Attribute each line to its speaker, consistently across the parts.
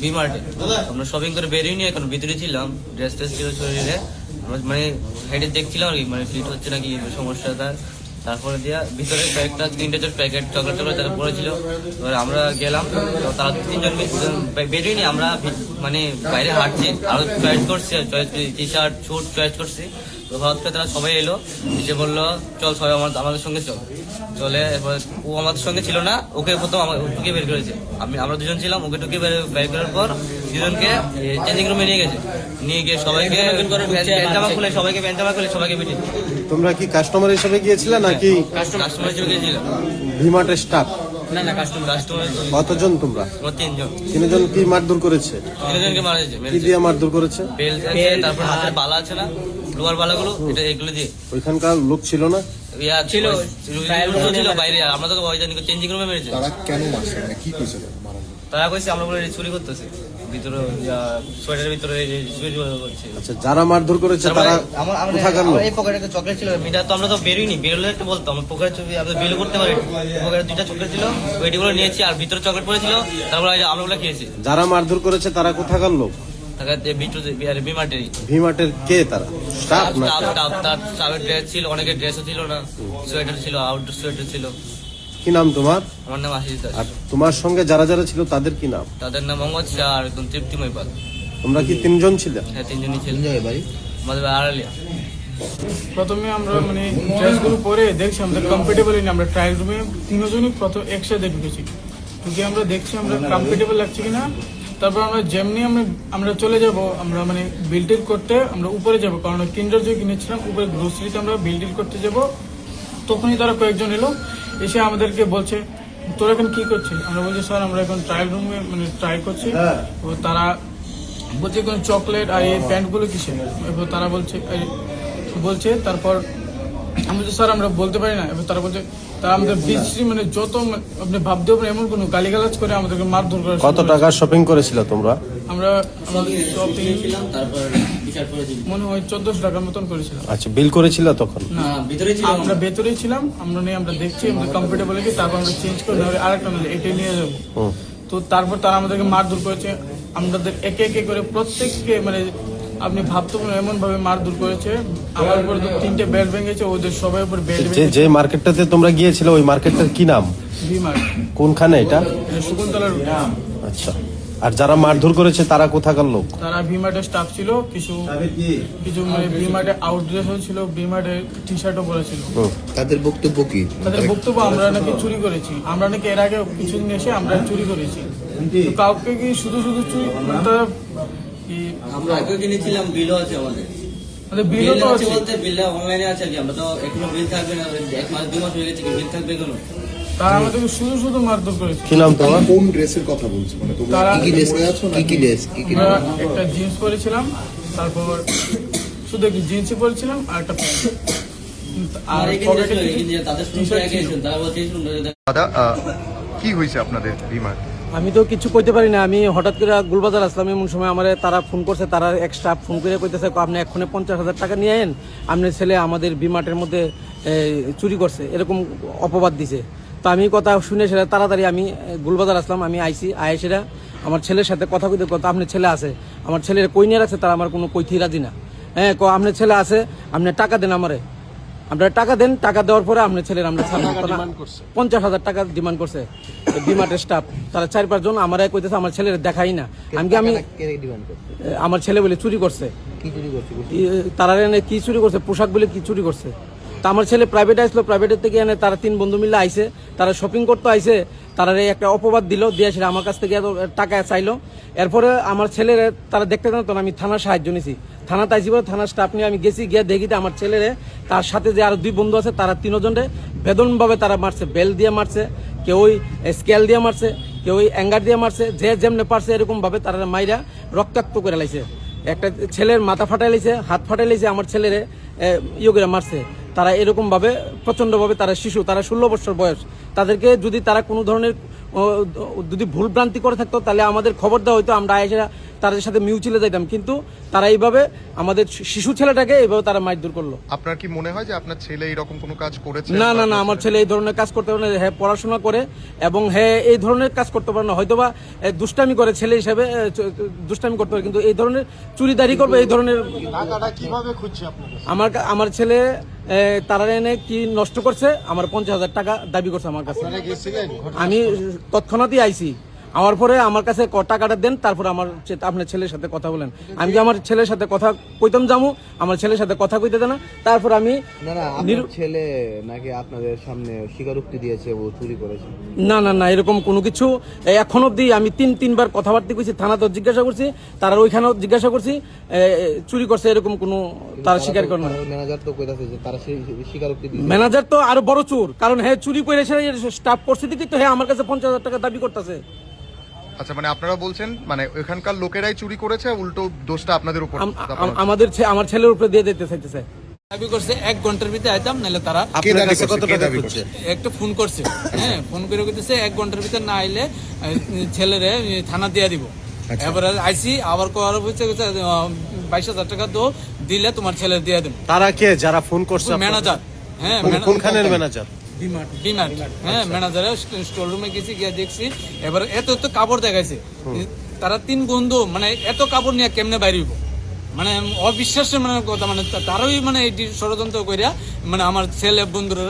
Speaker 1: বিমার্টে আমরা শপিং করে বেরিয়ে নিয়ে এখন ভিতরে ছিলাম, ড্রেস ট্রেস ছিল শরীরে, মানে হেঁটে দেখছিলাম আর কি, মানে ফিট হচ্ছে নাকি সমস্যাটা। তারপরে দিয়া ভিতরে কয়েকটা 3-4 প্যাকেট চকলেট তারা পড়েছিল। এবার আমরা গেলাম, তারা 3জন বেরিয়ে নিয়ে আমরা মানে বাইরে হাঁটছি, আরো চয়েস করছি, টি শার্ট স্যুট চয়েস করছি। তো হঠাৎ করে তারা সবাই এলো, এসে বললো চল সবাই আমাদের সঙ্গে চলে। এরপর ও আমাদের সঙ্গে ছিল না, ওকে প্রথম টুকে বের করেছে। আমরা দুজন ছিলাম, ওকে টুকে বের করার পর দুজনকে চেঞ্জিং রুমে নিয়ে গেছে। নিয়ে গিয়ে সবাইকে প্যান্ট জামা খুলে সবাইকে বেরিয়ে।
Speaker 2: তোমরা কি কাস্টমার হিসেবে গিয়েছিলে নাকি
Speaker 1: কাস্টমার হিসেবে গিয়েছিলাম?
Speaker 2: ভিমার্টের স্টাফ?
Speaker 1: না কাস্টমার।
Speaker 2: কতজন তোমরা?
Speaker 1: 3জন।
Speaker 2: 3জন কি মারধর করেছে?
Speaker 1: 3জনকে মারেছে।
Speaker 2: কি দিয়ে মারধর করেছে?
Speaker 1: বেল্ট, তারপর হাতের বালা আছে না, লোহার বালাগুলো, এগুলো দিয়ে।
Speaker 2: ওইখানকার লোক ছিল না?
Speaker 1: ছিল বাইরে, আমরা তো চেঞ্জিং রুমে মেরেছে।
Speaker 3: তারা কেন মারছে, মানে কি কইছে
Speaker 1: তারা কইছে আমরা বলে চুরি করতেছে ভিতরে, সোয়েটারের ভিতরে চুরি করছে।
Speaker 2: আচ্ছা, যারা মারধর করেছে তারা কোথাকার লোক?
Speaker 1: এই পকেটে একটা চকলেট ছিল, মিটা তো আমরা তো বেরোইনি, বেরোলে একটু বলতো আমার পকেটে চুরি, আমরা বিল করতে পারি। পকেটে 2টা চকলেট ছিল, ওইগুলো নিয়েছি, আর ভিতরে চকলেট পড়েছিল, তারপর আমরা ওগুলো খেয়েছি।
Speaker 2: যারা মারধর করেছে তারা কোথাকার লোক? ভিমার্টের কে তারা? স্টাফ না?
Speaker 1: স্টাফের ড্রেস ছিল, অনেকের ড্রেসও ছিল না, সোয়েটার ছিল, আউটডোর সোয়েটার ছিল।
Speaker 2: কি নাম তোমার?
Speaker 1: আমার নাম আশিস দাস।
Speaker 2: আর তোমার সঙ্গে যারা যারা ছিল তাদের কি নাম?
Speaker 1: তাদের নাম মোহাম্মদ শাহ আর একদম তৃপ্তিময় পাল।
Speaker 2: তোমরা কি 3জন ছিলে?
Speaker 1: হ্যাঁ, 3জনই ছিল। আমাদের আড়ালিয়া।
Speaker 4: প্রথমে আমরা মানে ড্রেসগুলো পরে দেখছি আমাদের কমফোর্টেবল নেই, আমরা ট্রায়াল রুমে 3জনই প্রথম একসাথে ঢুকেছি, ঢুকে আমরা দেখছি আমরা কমফোর্টেবল লাগছে কিনা। তারপর আমরা যেমনি আমরা চলে যাব, আমরা মানে বিল টিল করতে আমরা উপরে যাব, কারণ কিন্ডার জয় কিনেছিলাম, উপরে গ্রোসারিতে আমরা বিল টিল করতে যাব। তখনই তারা কয়েকজন এলো, এসে আমাদেরকে বলছে তোরা এখন কি করছিস? আমরা বলছি স্যার আমরা এখন ট্রায়াল রুমে মানে ট্রাই করছি। তো তারা বলছে কোনো চকলেট আর এই প্যান্টগুলো কিসের? এবার তারা বলছে তারপর আমি বলছি স্যার আমরা বলতে পারি না। এবার তারা বলছে তারা আমাদের বিশ্রী মানে যত আপনি ভাবতে পারেন এমন কোনো গালিগালাজ করে আমাদেরকে মারধর করে।
Speaker 2: কত টাকা শপিং করেছিল তোমরা?
Speaker 4: আমরা মনে হয় 1400 টাকার মতন করেছিলাম।
Speaker 2: আচ্ছা, বিল করেছিল তখন?
Speaker 4: না, আমরা ভেতরেই ছিলাম, আমরা দেখছি আমরা কমফোর্টেবল কি, তারপর আমরা চেঞ্জ করে আরেকটা নিলে এটাই নিয়ে যাবো। তো তারপর তারা আমাদেরকে মারধর করেছে, আমাদের একে একে করে প্রত্যেককে মানে আপনি ভাবতে পারেন এমন ভাবে মারধর করেছে। আমার উপর তো 3টে বেল্ট ভেঙেছে, ওদের সবাই উপর বেল্ট ভেঙেছে।
Speaker 2: যে মার্কেটটাতে তোমরা গিয়েছিলে ওই মার্কেটটার কি নাম?
Speaker 4: ভিমার্ট।
Speaker 2: কোনখানে এটা?
Speaker 4: শকুন্তলার।
Speaker 2: আচ্ছা, আর যারা মারধর করেছে তারা কোথাকার লোক?
Speaker 4: তারা ভিমার্টের স্টাফ ছিল, কিছু মানে ভিমার্টে আউটড্রেসও ছিল, ভিমার্টের টি শার্টও পরেছিল।
Speaker 3: তাদের বক্তব্য কি?
Speaker 4: তাদের বক্তব্য আমরা নাকি চুরি করেছি, আমরা নাকি এর আগে কিছুদিন এসে আমরা চুরি করেছি। কাউকে কি শুধু চুরি, তারা
Speaker 1: আমরা আগেও কিনেছিলাম, বিলও আছে আমাদের।
Speaker 4: বিলও তো আছে
Speaker 1: বলতে বিলটা অনলাইনে আছে কি, আমরা তো এখনো বিল থাকবে না, 1 মাস 2 মাস হয়ে গেছে, বিল থাকবে কেন?
Speaker 4: তারা আমাদেরকে শুধু মারধর করেছে।
Speaker 2: কি নাম তোমার?
Speaker 3: কোন ড্রেসের কথা বলছো, মানে তোমরা কি ড্রেস আছো না কি ড্রেস?
Speaker 4: আমরা একটা জিন্স পরেছিলাম, তারপর শুধু একটা জিন্সই পরেছিলাম আর একটা প্যান্ট। আর পকেটে
Speaker 1: তাদের শুনতে গেছেন, তারা বলছে
Speaker 5: দাদা কি হয়েছে আপনাদের বিমার?
Speaker 6: আমি তো কিছু কইতে পারি না, আমি হঠাৎ করে গুলবাজার আসলাম, এমন সময় আমার তারা ফোন করছে, তারা এক্সট্রা ফোন করে কইতেছে আপনি এক্ষণে 50,000 টাকা নিয়ে আইন, আপনার ছেলে আমাদের বিমার্টের মধ্যে চুরি করছে, এরকম অপবাদ দিছে। তো আমি কথা শুনে সেটা তাড়াতাড়ি আমি গুলবাজার আসলাম, আমি আইসিরা আমার ছেলের সাথে কথা কইতে কথা আপনার ছেলে আছে, আমার ছেলের কই নিয়ে রাখছে, তারা আমার কোনো কইতেই রাজি না। হ্যাঁ, আপনার ছেলে আছে, আপনি টাকা দেন আমারে, আপনারা টাকা দেন, টাকা দেওয়ার পরে আপনার ছেলের আমরা 50,000 টাকা ডিমান্ড করছে বিমার্টের স্টাফ। তারা 4-5 জন আমার কইতেছে আমার ছেলের দেখাই না। আমি আমার ছেলে বলে চুরি করছে, তারা কি চুরি করছে, পোশাক বলে কি চুরি করছে। তা আমার ছেলে প্রাইভেটে আসলো, প্রাইভেটের থেকে এনে তারা 3 বন্ধু মিলে আইসে, তারা শপিং করতে আইসে, তারা একটা অপবাদ দিল, দিয়ে সেটা আমার কাছ থেকে টাকা চাইলো। এরপরে আমার ছেলের তারা দেখতে দেন, তখন আমি থানার সাহায্য নিয়েছি, থানাতে আইসি বলে থানার স্টাফ নিয়ে আমি গেছি, গিয়ে দেখিতে আমার ছেলেরে তার সাথে যে আরো 2 বন্ধু আছে তারা 3জনে বেদনভাবে তারা মারছে, বেল দিয়ে মারছে, কেউ স্কেল দিয়ে মারছে, কেউ অ্যাঙ্গার দিয়ে মারছে, যে যেমনে পারছে এরকম ভাবে তারা মাইরা রক্তাক্ত করে লাইছে। একটা ছেলের মাথা ফাটাই লাইছে, হাত ফাটাই লাইছে, আমার ছেলেরে করে মারছে। তারা এরকম ভাবে প্রচন্ড ভাবে, তারা শিশু, তারা 16 বছর বয়স, তাদেরকে যদি তারা কোনো ধরনের যদি ভুল ভ্রান্তি করে থাকতো তাহলে আমাদের খবর দেওয়া হয়তো, আমরা এসে তাদের সাথে মিউচুয়ালে যাইতাম, কিন্তু তারা এইভাবে আমাদের শিশু ছেলেটাকে এইভাবে তারা মারধর করলো।
Speaker 5: আপনার কি মনে হয় যে আপনার ছেলে এরকম কোনো কাজ করেছে?
Speaker 6: না না না, আমার ছেলে এই ধরনের কাজ করতে পারে না। হ্যাঁ পড়াশোনা করে এবং হ্যাঁ এই ধরনের কাজ করতে পারে না, হয়তোবা দুষ্টামি করে, ছেলে হিসেবে দুষ্টামি করতে পারে, কিন্তু এই ধরনের চুরিদারি করবে এই ধরনের
Speaker 2: টাকাটা কিভাবে খুঁজছে আপনাদের?
Speaker 6: আমার ছেলে তারা এনে কি নষ্ট করছে, আমার 50,000 টাকা দাবি করছে আমার কাছে। আমি তৎক্ষণাৎই আইছি, আমার পরে আমার কাছে টাকাটা দেন, তারপর আপনার ছেলের সাথে কথা বলেন। আমি যে আমার ছেলের সাথে কথা কইতাম যাবো, আমার ছেলের সাথে কথা কইতে দেন না, তারপর আমি
Speaker 3: আপনার ছেলে নাকি আপনাদের সামনে স্বীকারোক্তি দিয়েছে ও চুরি করেছে?
Speaker 6: না না না, এরকম কোনো কিছু এখন অব্দি আমি তিনবার কথাবার্তা কইছি, থানাতেও জিজ্ঞাসা করছি, তারা ওইখানেও জিজ্ঞাসা করছি, চুরি করছে এরকম কোনো তারা স্বীকার করে না।
Speaker 3: ম্যানেজার তো কইতাছে যে তারা স্বীকারোক্তি দিয়েছে।
Speaker 6: ম্যানেজার তো আরো বড় চোর, কারণ হ্যাঁ চুরি করেছে স্টাফ করছে দেখি তো হ্যাঁ আমার কাছে 50,000 টাকা দাবি করতেছে।
Speaker 5: আচ্ছা, মানে আপনারা বলছেন মানে ওখানকার লোকেরাই চুরি করেছে, উল্টো দোষটা আপনাদের উপর?
Speaker 6: আমার ছেলের উপরে দিয়ে দিতে চাইতেছে।
Speaker 7: দাবি করছে 1 ঘন্টার ভিতরে আইতাম, নাহলে তারা
Speaker 2: আপনার কাছে কত টাকা খুঁজছে?
Speaker 7: একটা ফোন করছে, হ্যাঁ ফোন করে কইতেছে 1 ঘন্টার ভিতরে না আইলে ছেলেরে থানা দিয়ে দিব। এবার আইসি আবার করার হচ্ছে 22,000 টাকা দিলে তোমার ছেলে দিয়ে দেব।
Speaker 2: তারা কে যারা ফোন করছে?
Speaker 7: ম্যানেজার। হ্যাঁ
Speaker 2: কোনখানের ম্যানেজার?
Speaker 7: ডিমার্ট। হ্যাঁ ম্যানেজারের স্টোর রুমে গেছি, গিয়ে দেখছি এবার এত কাপড় দেখাইছে। তারা 3 বন্ধু মানে এত কাপড় নিয়ে কেমনে বাইরে হইব, মানে অবিশ্বাসের মানে কথা, মানে তারাই মানে এটি ষড়যন্ত্র করিয়া মানে আমার ছেলে বন্ধুরা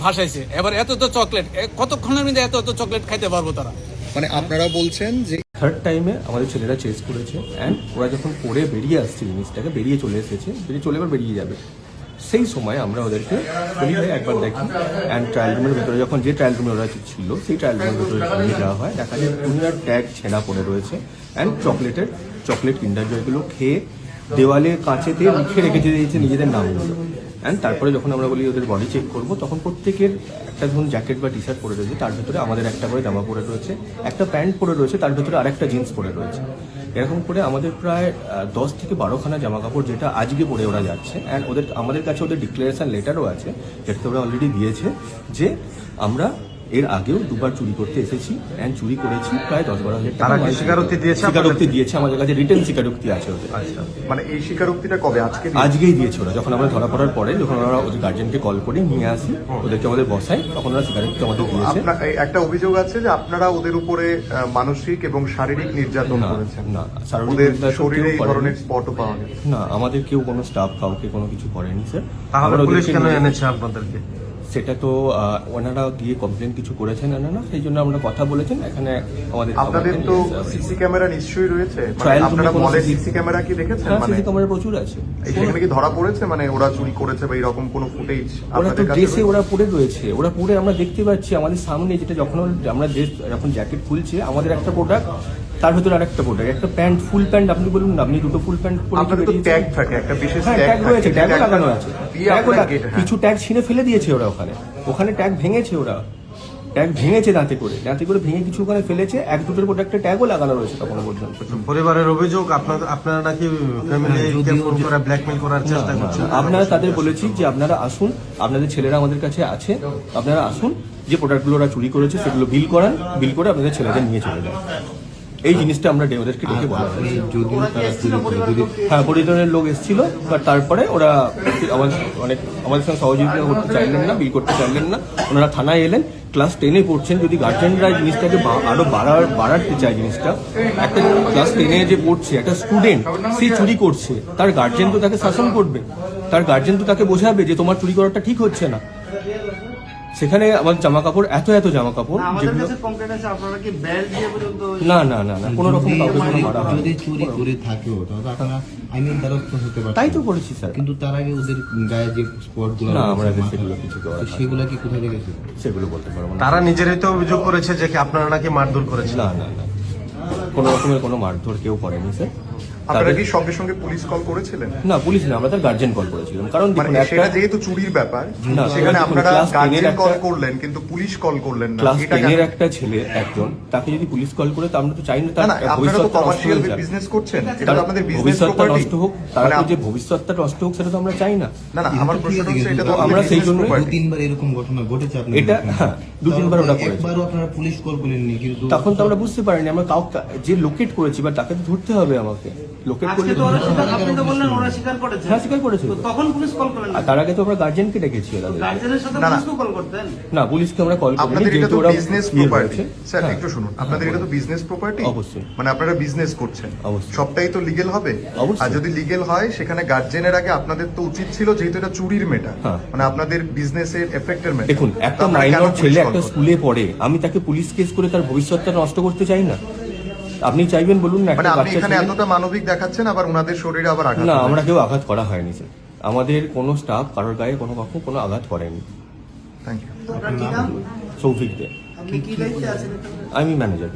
Speaker 7: ভাসাইছে। এবার এত চকলেট, কতক্ষণের মধ্যে এত চকলেট খাইতে পারবো তারা?
Speaker 5: মানে আপনারা বলছেন যে
Speaker 8: থার্ড টাইমে আমাদের ছেলেরা চেস করেছে, অ্যান্ড ওরা যখন পড়ে বেরিয়ে আসছে জিনিসটাকে, বেরিয়ে চলে এসেছে, বেরিয়ে যাবে, সেই সময় আমরা ওদেরকে বলি ভাই একবার দেখি। অ্যান্ড ট্রায়াল রুমের ভেতরে যখন যে ট্রায়াল রুমে ওরা ছিল সেই ট্রায়াল রুমের ভেতরে নিয়ে যাওয়া হয়, দেখা যায় দুনিয়ার ট্যাগ ছেঁড়া পড়ে রয়েছে, অ্যান্ড চকলেট কিন্ডার জয়গুলো খেয়ে দেওয়ালে কাঁচেতে লিখে রেখে দিয়েছে নিজেদের নামগুলো। অ্যান্ড তারপরে যখন আমরা বলি ওদের বডি চেক করবো, তখন প্রত্যেকের একটা ধরুন জ্যাকেট বা টি শার্ট পরে রয়েছে, তার ভেতরে আমাদের একটা করে জামা পরে রয়েছে, একটা প্যান্ট পরে রয়েছে, তার ভেতরে আরেকটা জিন্স পরে রয়েছে। এরকম করে আমাদের প্রায় 10 থেকে 12খানা জামা কাপড় যেটা আজকে পরে ওরা যাচ্ছে। অ্যান্ড আমাদের কাছে ওদের ডিক্লারেশন লেটারও আছে, যেটাতে ওরা অলরেডি দিয়েছে যে আমরা এর আগেও 2বার চুরি করতে এসেছি, অ্যান্ড চুরি করেছি প্রায় 10-12 হাজার টাকা। স্বীকারোক্তি দিয়েছে, আমাদের কাছে রিটেন স্বীকারোক্তি আছে ওদের।
Speaker 5: মানে এই স্বীকারোক্তিটা কবে?
Speaker 8: আজকেই দিয়েছে ওরা। যখন আমরা ধরা পড়ার পরে যখন ওরা ওদের গার্জেনকে কল করে নিয়ে আসি, ওদেরকে আমাদের বসাই, তখন ওরা স্বীকারোক্তি আমাদের দিয়েছে।
Speaker 5: একটা অভিযোগ আছে যে আপনারা ওদের উপরে মানসিক এবং শারীরিক নির্যাতন করেছেন।
Speaker 8: না,
Speaker 5: ওদের শরীরে এই ধরনের স্পটও পাওয়া গেছে?
Speaker 8: না, আমাদের কেউ কোনো স্টাফ কাউকে কোনো কিছু করেনি স্যার।
Speaker 2: তাহলে পুলিশ কেন এনেছে আপনাদেরকে?
Speaker 8: সেটা তো ওনারা গিয়ে কমপ্লেন কিছু করেছেন না, সেই জন্য আমরা কথা বলেছেন। এখানে
Speaker 5: আপনাদের তো সিসি ক্যামেরা নিশ্চয়ই রয়েছে, আপনারা মলে সিসি ক্যামেরা কি দেখেছেন? মানে
Speaker 8: সিসি ক্যামেরা প্রচুর আছে,
Speaker 5: সেখানে কি ধরা পড়েছে মানে ওরা চুরি করেছে বা এরকম কোনো ফুটেজ
Speaker 8: ওরা তো ড্রেসে ওরা পরে রয়েছে, ওরা পরে আমরা দেখতে পাচ্ছি আমাদের সামনে, যেটা যখন আমরা ড্রেস যখন জ্যাকেট খুলছে, আমাদের একটা প্রোডাক্ট, তার ভিতরে আরেকটা প্রোডাক্ট, একটা প্যান্ট, ফুল প্যান্ট আপনি বলুন না, আপনি দুটো ফুল প্যান্ট পরে
Speaker 5: আপনাদের তো ট্যাগ থাকে, একটা বিশেষ
Speaker 8: ট্যাগ রয়েছে, ট্যাগ লাগানো আছে,
Speaker 5: কিছু
Speaker 8: কিছু ট্যাগ ছিঁড়ে ফেলে দিয়েছে ওরা, ওখানে ট্যাগ ভেঙেছে, ওরা ট্যাগ ভেঙেছে দাঁতে করে ভেঙে কিছু ওখানে ফেলেছে। 1-2টোর প্রোডাক্টে ট্যাগও লাগানো রয়েছে তখন পর্যন্ত।
Speaker 2: পরিবারের অভিযোগ আপনারা নাকি ফ্যামিলিকে ফোন করে ব্ল্যাকমেল করার চেষ্টা করছেন।
Speaker 8: আপনারা তাদের বলেছি যে আপনারা আসুন, আপনাদের ছেলেরা আমাদের কাছে আছে, আপনারা আসুন, যে প্রোডাক্টগুলো ওরা চুরি করেছে সেগুলো বিল করে আপনাদের ছেলেদের নিয়ে চলে যান। এই জিনিসটা আমরা ওদেরকে ডেকে বলা হয়। হ্যাঁ, পরিবারের লোক এসেছিল, বাট তারপরে ওরা আমাদের সঙ্গে সহযোগিতা করতে চাইলেন না, বিল করতে চাইলেন না। ওনারা থানায় এলেন, ক্লাস 10-এ পড়ছেন, যদি গার্জেনরা জিনিসটাকে আরো বাড়াতে চায়, জিনিসটা একটা ক্লাস 10-এ যে পড়ছে একটা স্টুডেন্ট, সে চুরি করছে, তার গার্জেন তো তাকে শাসন করবে, তার গার্জেন তো তাকে বোঝাবে যে তোমার চুরি করাটা ঠিক হচ্ছে না। সেখানে আমার জামা কাপড় এত জামা কাপড়, যেগুলো না কোনো রকম কাউকে কোনো মারা হয়।
Speaker 3: যদি চুরি করে থাকেও তাহলে আপনারা আইনের দ্বারস্থ হতে পারেন।
Speaker 8: তাই তো করেছি স্যার।
Speaker 3: কিন্তু তার আগে ওদের গায়ে যে স্পটগুলো
Speaker 8: না, আমরা সেগুলো কিছু
Speaker 3: সেগুলো কি কোথায় রেখেছে
Speaker 8: সেগুলো বলতে পারবো না।
Speaker 2: তারা নিজেরাই তো অভিযোগ করেছে যে আপনারা নাকি মারধর করেছেন।
Speaker 8: না, কোনো রকমের কোনো মারধর কেউ করেনি স্যার।
Speaker 5: আপনারা কি সঙ্গে সঙ্গে পুলিশ কল করেছিলেন?
Speaker 8: না পুলিশ না, আমরা তার গার্জেন কল করেছিলাম, কারণ দেখুন
Speaker 5: মানে
Speaker 8: একটা
Speaker 5: সেটা যেহেতু চুরির ব্যাপার,
Speaker 8: না,
Speaker 5: সেখানে
Speaker 8: দেখুন,
Speaker 5: আপনারা
Speaker 8: class 10 এর
Speaker 5: গার্জেন
Speaker 8: একটা-
Speaker 5: কল করলেন কিন্তু পুলিশ কল করলেন না,
Speaker 8: ক্লাস
Speaker 5: এটা
Speaker 8: 10
Speaker 5: কেন?
Speaker 8: এর একটা ছেলে একজন, তাকে যদি পুলিশ কল করে, তো আমরা তো চাই না
Speaker 5: না
Speaker 8: তার
Speaker 5: না, আপনারা তো
Speaker 8: ভবিষ্যৎটা নষ্ট
Speaker 5: কমার্শিয়াল
Speaker 8: হয়ে যাক।
Speaker 5: বিজনেস করছেন, এটা
Speaker 8: তার
Speaker 5: তো আপনাদের বিজনেস
Speaker 8: ভবিষ্যৎটা
Speaker 5: প্রপার্টি।
Speaker 8: নষ্ট হোক, তার যে ভবিষ্যৎটা নষ্ট হোক, সেটা তো আমরা চাই না।
Speaker 5: না না, আমার প্রশ্ন হচ্ছে এটা তো
Speaker 8: আমরা
Speaker 5: আপনাদের
Speaker 8: সেই
Speaker 5: বিজনেস
Speaker 8: জন্য
Speaker 5: প্রপার্টি।
Speaker 3: 2-3 বার এরকম ঘটনা ঘটেছে আপনাদের
Speaker 8: এটা
Speaker 3: এখানে।
Speaker 8: হ্যাঁ 2-3 বার ওটা করেছে।
Speaker 3: একবারও আপনারা পুলিশ কল করেননি, কিন্তু
Speaker 8: তখন তো আমরা বুঝতে পারিনি, আমরা কাউকে যে লোকেট করেছি বা তাকে তো ধরতে হবে আমাকে, লোকেট করলে তো
Speaker 6: আপনি তো বললেন ওরা স্বীকার করেছে,
Speaker 8: হ্যাঁ স্বীকার করেছে।
Speaker 6: তো তখন পুলিশ কল করলেন
Speaker 8: আর তার আগে তো আমরা গার্জেনকে ডেকেছি তাদের।
Speaker 6: গার্জেনের সাথে
Speaker 5: না, না।
Speaker 6: পুলিশকে কল করতেন।
Speaker 8: না পুলিশকে আমরা কল করিনি,
Speaker 5: আপনাদের এটা
Speaker 8: যেহেতু
Speaker 5: তো
Speaker 8: ওরা
Speaker 5: বিজনেস
Speaker 8: ইয়ে
Speaker 5: প্রপার্টি।
Speaker 8: হয়েছে।
Speaker 5: স্যার
Speaker 8: হ্যাঁ।
Speaker 5: একটু শুনুন, আপনাদের এটা তো বিজনেস প্রপার্টি।
Speaker 8: অবশ্যই।
Speaker 5: মানে আপনারা বিজনেস করছেন,
Speaker 8: অবশ্যই।
Speaker 5: সবটাই তো লিগেল হবে।
Speaker 8: অবশ্যই।
Speaker 5: আর যদি লিগেল হয়, সেখানে গার্জেনের আগে আপনাদের তো উচিত ছিল, যেহেতু এটা চুরির মেটা,
Speaker 8: হ্যাঁ।
Speaker 5: মানে আপনাদের বিজনেসের এফেক্টের মেটা।
Speaker 8: দেখুন একটা মাইনর ছেলে একটা স্কুলে পড়ে, আমি তাকে পুলিশ কেস করে তার ভবিষ্যৎটা নষ্ট করতে চাই না। আপনি চাইবেন বলুন না,
Speaker 5: মানে
Speaker 8: একটা
Speaker 5: আপনি
Speaker 8: বাচ্চা
Speaker 5: এখানে
Speaker 8: ছেলে-
Speaker 5: এতটা মানবিক দেখাচ্ছেন, আবার ওনাদের শরীরে আবার আঘাত
Speaker 8: না
Speaker 5: হবে।
Speaker 8: আমরা কেউ আঘাত করা হয়নি স্যার, আমাদের কোনো স্টাফ কারোর গায়ে কোনো আঘাত করেনি।
Speaker 5: Thank you.
Speaker 6: আপনার কি নাম?
Speaker 8: সৌভিক দে,
Speaker 6: আপনি কি দায়িত্বে আছেন?
Speaker 8: আমি ম্যানেজার।